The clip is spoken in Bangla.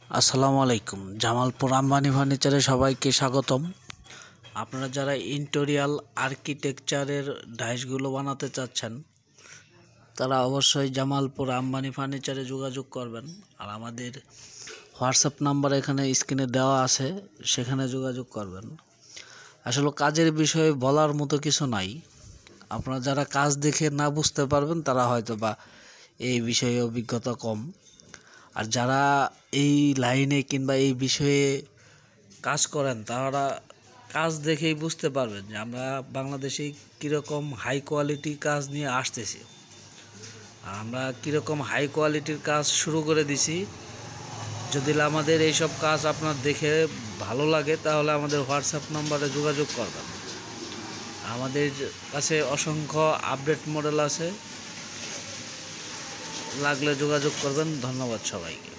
আসসালামু আলাইকুম। জামালপুর আম্বানি ফার্নিচারে সবাইকে স্বাগতম। আপনারা যারা ইন্টেরিয়াল আর্কিটেকচারের ডাইসগুলো বানাতে চাচ্ছেন তারা অবশ্যই জামালপুর আম্বানি ফার্নিচারে যোগাযোগ করবেন। আর আমাদের হোয়াটসঅ্যাপ নাম্বার এখানে স্ক্রিনে দেওয়া আছে, সেখানে যোগাযোগ করবেন। আসলে কাজের বিষয়ে বলার মতো কিছু নাই। আপনারা যারা কাজ দেখে না বুঝতে পারবেন তারা হয়তো বা এই বিষয়ে অভিজ্ঞতা কম। আর যারা এই লাইনে কিংবা এই বিষয়ে কাজ করেন তারা কাজ দেখেই বুঝতে পারবেন যে আমরা বাংলাদেশে কীরকম হাই কোয়ালিটি কাজ নিয়ে আসতেছি, আর আমরা কীরকম হাই কোয়ালিটির কাজ শুরু করে দিছি। যদি আমাদের এইসব কাজ আপনার দেখে ভালো লাগে তাহলে আমাদের হোয়াটসঅ্যাপ নম্বরে যোগাযোগ করবেন। আমাদের কাছে অসংখ্য আপডেট মডেল আছে, লাগলে যোগাযোগ করবেন। ধন্যবাদ সবাইকে।